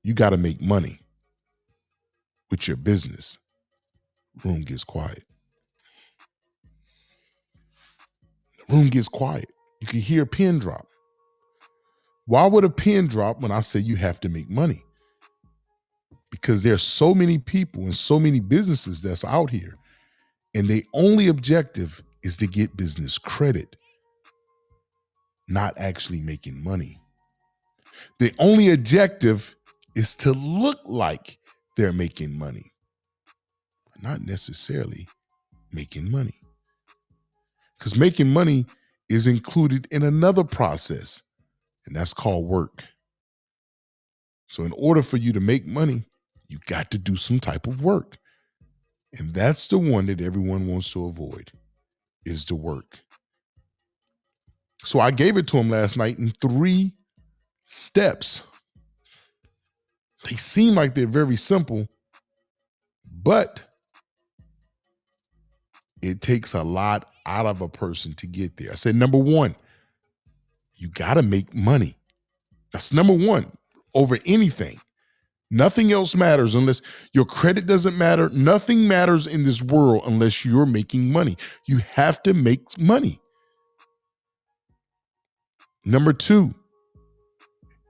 you got to make money with your business. Room gets quiet. The room gets quiet. You can hear a pin drop. Why would a pin drop when I say you have to make money? Because there's so many people and so many businesses that's out here, and the only objective is to get business credit, not actually making money. The only objective is to look like they're making money, not necessarily making money. Because making money is included in another process, and that's called work. So in order for you to make money, you got to do some type of work. And that's the one that everyone wants to avoid, is the work. So I gave it to him last night in 3 steps. They seem like they're very simple, but it takes a lot out of a person to get there. I said, number 1, you got to make money. That's number 1 over anything. Nothing else matters unless your credit doesn't matter. Nothing matters in this world unless you're making money. You have to make money. Number 2,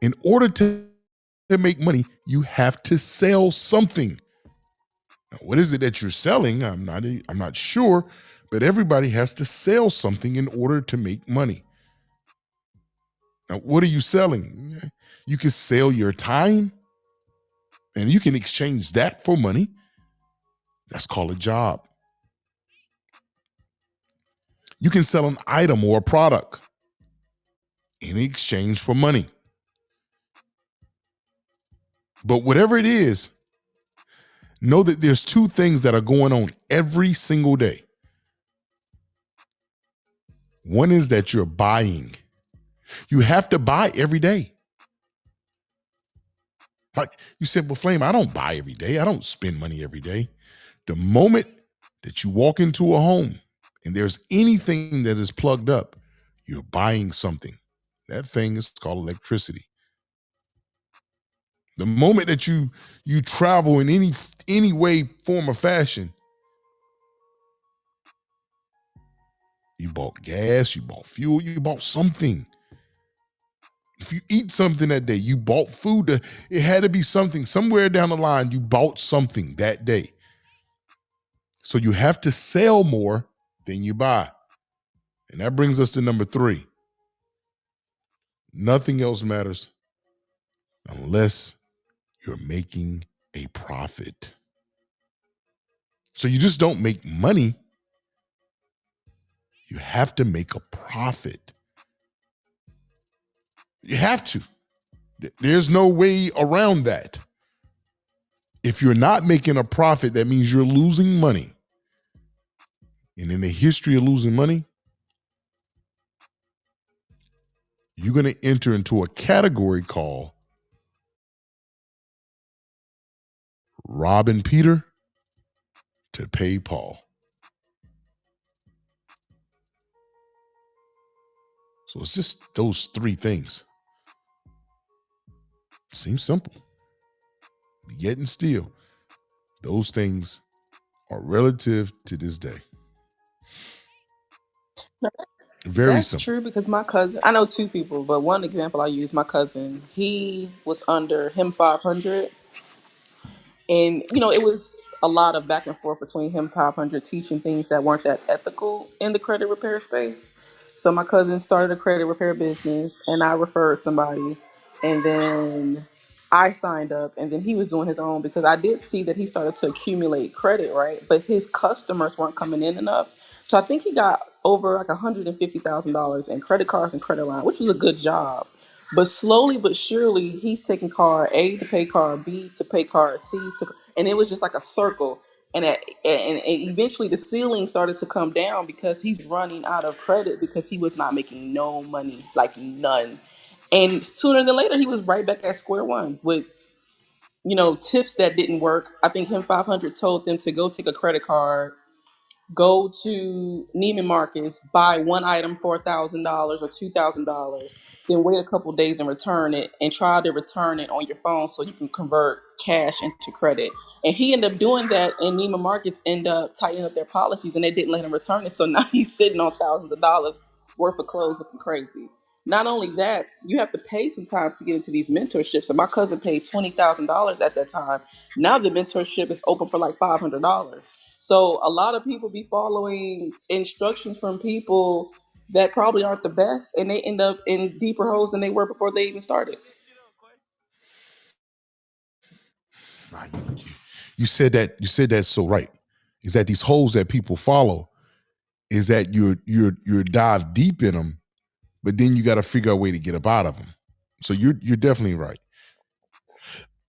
in order to make money, you have to sell something. Now, what is it that you're selling? I'm not sure, but everybody has to sell something in order to make money. Now, what are you selling? You can sell your time, and you can exchange that for money. That's called a job. You can sell an item or a product in exchange for money. But whatever it is, know that there's 2 things that are going on every single day. One is that you're buying. You have to buy every day. Like you said, well, Flame, I don't buy every day. I don't spend money every day. The moment that you walk into a home and there's anything that is plugged up, you're buying something. That thing is called electricity. The moment that you travel in any way, form, or fashion, you bought gas, you bought fuel, you bought something. If you eat something that day, you bought food. It had to be something. Somewhere down the line, you bought something that day. So you have to sell more than you buy. And that brings us to number 3. Nothing else matters unless you're making a profit. So you just don't make money. You have to make a profit. You have to. There's no way around that. If you're not making a profit, that means you're losing money. And in the history of losing money, you're going to enter into a category called robbing Peter to pay Paul. So it's just those 3 things. Seems simple. Yet and still, those things are relative to this day. Very That's simple. true because my cousin, I know 2 people, but one example I use, my cousin, he was under him 500. And, it was a lot of back and forth between him 500 teaching things that weren't that ethical in the credit repair space. So my cousin started a credit repair business and I referred somebody. And then I signed up and then he was doing his own because I did see that he started to accumulate credit, right? But his customers weren't coming in enough. So I think he got over like $150,000 in credit cards and credit line, which was a good job. But slowly but surely, he's taking card A to pay card B to pay card C to, and it was just like a circle. And eventually the ceiling started to come down because he's running out of credit because he was not making no money, like none. And sooner than later, he was right back at square one with tips that didn't work. I think him 500 told them to go take a credit card go to Neiman Marcus, buy one item for $1,000 or $2,000, then wait a couple days and return it, and try to return it on your phone so you can convert cash into credit. And he ended up doing that, and Neiman Marcus ended up tightening up their policies, and they didn't let him return it. So now he's sitting on thousands of dollars worth of clothes looking crazy. Not only that, you have to pay sometimes to get into these mentorships. And my cousin paid $20,000 at that time. Now the mentorship is open for like $500. So a lot of people be following instructions from people that probably aren't the best, and they end up in deeper holes than they were before they even started. Nah, you said that. You said that so right. Is that these holes that people follow? Is that you're dive deep in them, but then you got to figure out a way to get up out of them. So you're definitely right.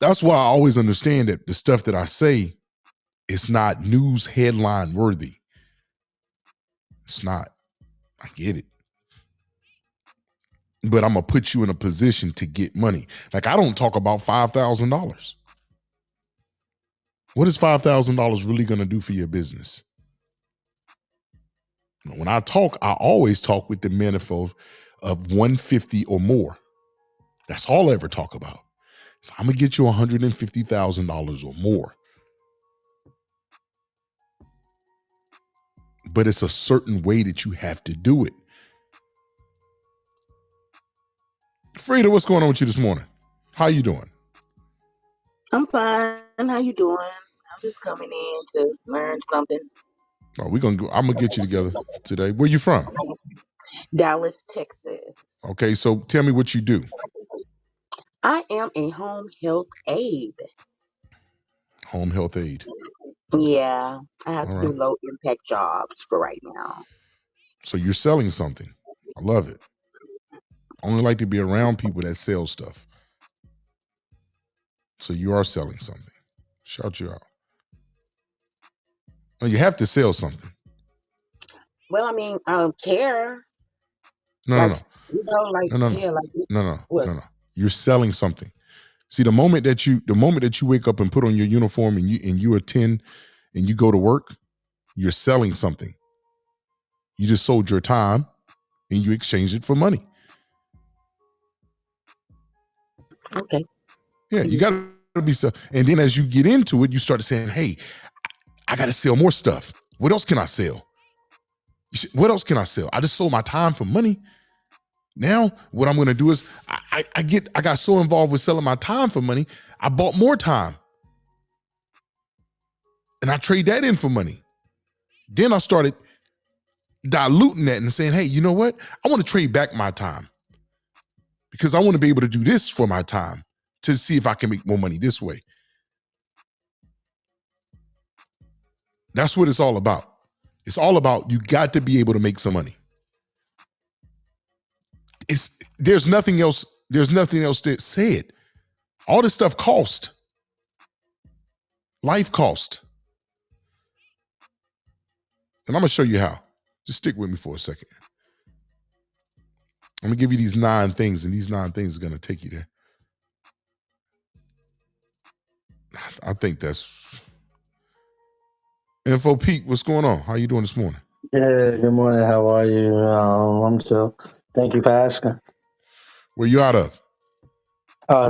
That's why I always understand that the stuff that I say, it's not news headline worthy. It's not. I get it. But I'm gonna put you in a position to get money. Like I don't talk about $5,000. What is $5,000 really gonna do for your business? When I talk, I always talk with the manifold of 150 or more. That's all I ever talk about. So I'm gonna get you $150,000 or more. But it's a certain way that you have to do it. Frida, what's going on with you this morning? How you doing? I'm fine. How you doing? I'm just coming in to learn something. Oh, I'm gonna get you together today. Where you from? Dallas, Texas. Okay, so tell me what you do. I am a home health aide. Home health aide. Yeah, I have All to do right. low impact jobs for right now. So you're selling something. I love it. I only like to be around people that sell stuff. So you are selling something. Shout you out. No, you have to sell something. Well, I mean, care, No, like no, like no, no, no, yeah, like no, no, what? no, no. You're selling something. See, the moment that you wake up and put on your uniform and you attend and you go to work, you're selling something. You just sold your time and you exchanged it for money. Okay. Yeah, you got to be so. And then as you get into it, you start saying, "Hey, I got to sell more stuff. What else can I sell? What else can I sell? I just sold my time for money. Now, what I'm going to do is I got so involved with selling my time for money, I bought more time, and I trade that in for money. Then I started diluting that and saying, hey, you know what? I want to trade back my time because I want to be able to do this for my time to see if I can make more money this way. That's what it's all about. It's all about you got to be able to make some money. There's nothing else. There's nothing else to say it. All this stuff cost. Life cost. And I'm gonna show you how. Just stick with me for a second. I'm gonna give you these 9 things, and these 9 things are gonna take you there. I think that's Info Pete. What's going on? How you doing this morning? Yeah, good morning. How are you? I'm chill. Thank you for asking. Where you out of?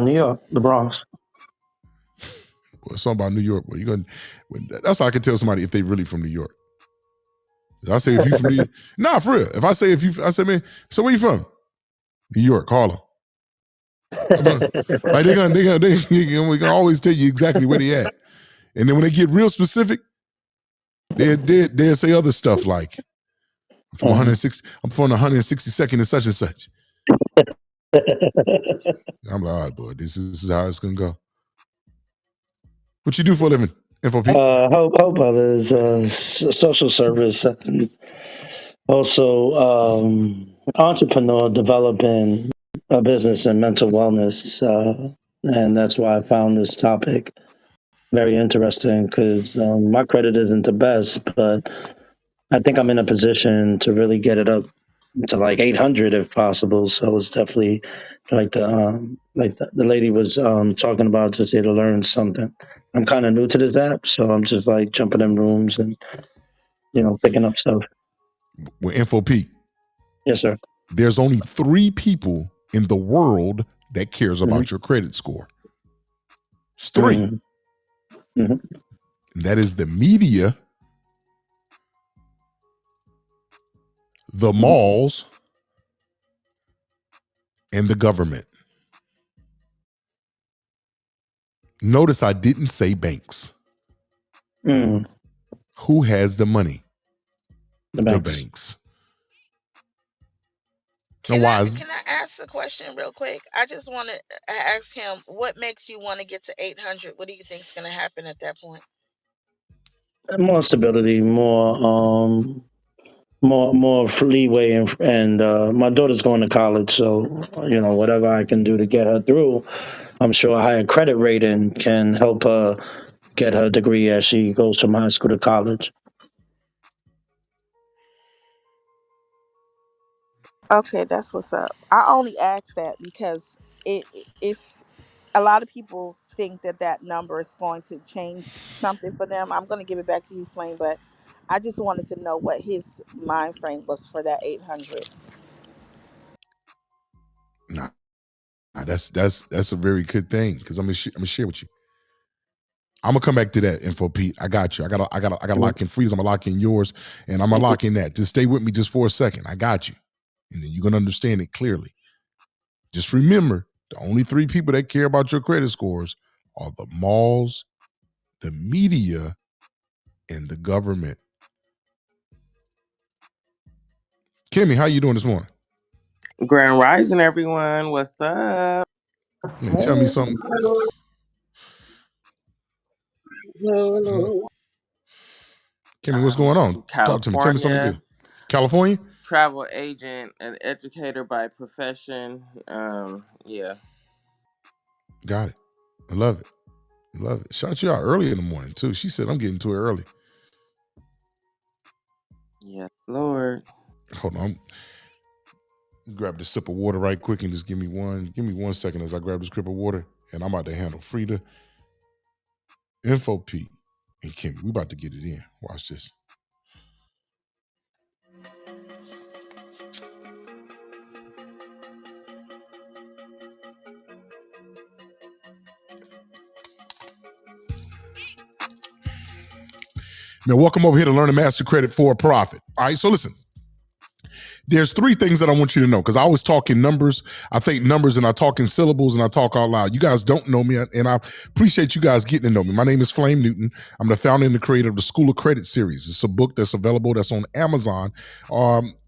New York, the Bronx. Boy, something about New York. Well, that's how I can tell somebody if they really from New York. I say if you from New York, nah, for real. If I say I say, man, so where you from? New York, Harlem. Like they gonna always tell you exactly where they at. And then when they get real specific, they'll say other stuff like I'm from 160, I'm from 162nd and such. I'm like, all right, boy, this is how it's gonna go. What you do for a living, Info Pete? Help others, social service, and also entrepreneur developing a business in mental wellness. And that's why I found this topic very interesting because my credit isn't the best, but I think I'm in a position to really get it up to like 800 if possible. So it's definitely the lady was talking about just here to learn something. I'm kind of new to this app, so I'm just like jumping in rooms and picking up stuff. With Info Pete, Yes, sir. there's only 3 people in the world that cares Mm-hmm. about your credit score. It's 3. Mm-hmm. Mm-hmm. And that is the media, the malls, and the government. Notice I didn't say banks. Mm. Who has the money? The banks. Now, why is Can I ask a question real quick? I just want to ask him, what makes you want to get to 800? What do you think is going to happen at that point? More stability, more leeway, and my daughter's going to college, so whatever I can do to get her through, I'm sure a higher credit rating can help her get her degree as she goes from high school to college. Okay, that's what's up. I only asked that because it's a lot of people think that that number is going to change something for them. I'm going to give it back to you, Flame, but I just wanted to know what his mind frame was for that 800. nah? That's a very good thing because I'm gonna share with you. I'm gonna come back to that, Info Pete. I got you. I gotta lock in Freeze. I'm gonna lock in yours, and I'm gonna lock in that. Just stay with me just for a second. I got you, and then you're gonna understand it clearly. Just remember, the only 3 people that care about your credit scores are the malls, the media, and the government. Kimmy, how you doing this morning? Grand Rising, everyone. What's up? Man, tell me something. Kimmy, what's going on? Talk to me. Tell me something California, good. California? travel agent and educator by profession. Yeah. Got it. I love it. Love it. Shout you out early in the morning, too. She said, I'm getting to it early. Yes, Lord. Hold on. Grab this sip of water right quick and just give me 1 second as I grab this grip of water. And I'm about to handle Frida, Info Pete, and Kimmy. We about to get it in. Watch this. Now, welcome over here to Learn and Master Credit for a Profit. All right, so listen. There's 3 things that I want you to know because I always talk in numbers. I think numbers and I talk in syllables and I talk out loud. You guys don't know me, and I appreciate you guys getting to know me. My name is Flame Newton. I'm the founder and the creator of the School of Credit series. It's a book that's available that's on Amazon,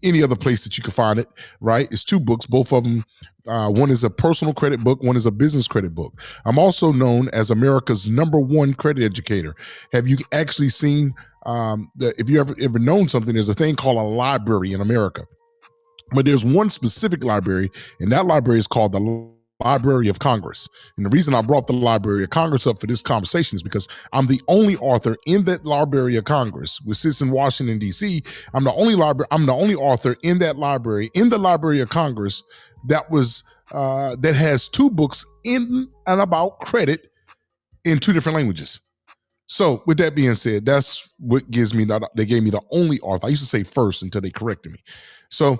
any other place that you can find it, right? It's 2 books, both of them. One is a personal credit book. One is a business credit book. I'm also known as America's #1 credit educator. Have you actually seen, if you ever known something, there's a thing called a library in America. But there's one specific library, and that library is called the Library of Congress. And the reason I brought the Library of Congress up for this conversation is because I'm the only author in that Library of Congress, which sits in Washington, D.C. I'm the only author in that library, in the Library of Congress, that has 2 books in and about credit in 2 different languages. So with that being said, that's what they gave me the only author. I used to say first until they corrected me. So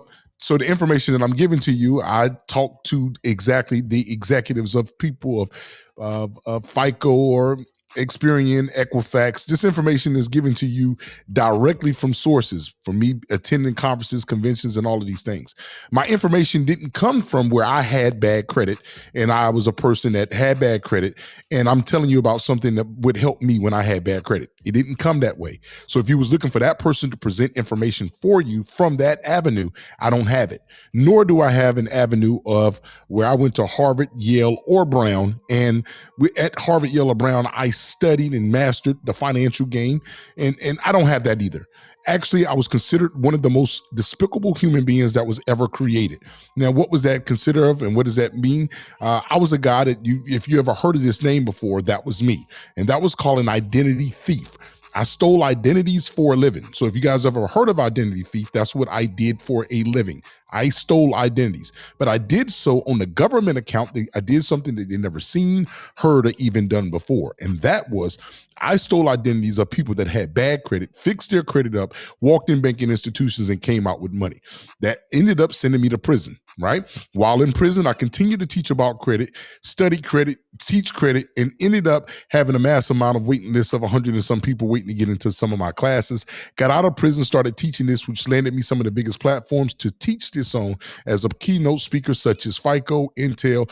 the information that I'm giving to you, I talk to exactly the executives of people of FICO or Experian, Equifax. This information is given to you directly from sources, from me attending conferences, conventions, and all of these things. My information didn't come from where I had bad credit and I was a person that had bad credit, and I'm telling you about something that would help me when I had bad credit. It didn't come that way. So if you was looking for that person to present information for you from that avenue, I don't have it. Nor do I have an avenue of where I went to Harvard, Yale, or Brown, and at Harvard, Yale, or Brown, I studied and mastered the financial game, and I don't have that either. Actually, I was considered one of the most despicable human beings that was ever created. Now, what was that considered of, and what does that mean? I was a guy that if you ever heard of this name before, that was me, and that was called an identity thief. I stole identities for a living. So if you guys ever heard of identity thief, that's what I did for a living. I stole identities, but I did so on the government account. I did something that they never seen, heard, or even done before. And that was I stole identities of people that had bad credit, fixed their credit up, walked in banking institutions, and came out with money. That ended up sending me to prison, right? While in prison, I continued to teach about credit, study credit, teach credit, and ended up having a mass amount of waiting lists of 100 and some people waiting to get into some of my classes. Got out of prison, started teaching this, which landed me some of the biggest platforms to teach this on as a keynote speaker, such as FICO, Intel,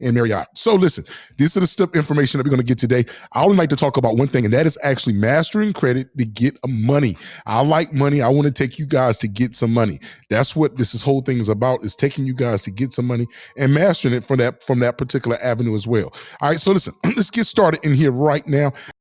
and Marriott. So listen, this is the step information that we're going to get today. I only like to talk about one thing, and that is actually mastering credit to get money. I like money. I want to take you guys to get some money. That's what this whole thing is about, is taking you guys to get some money and mastering it from that particular avenue as well. All right, so listen, let's get started in here right now.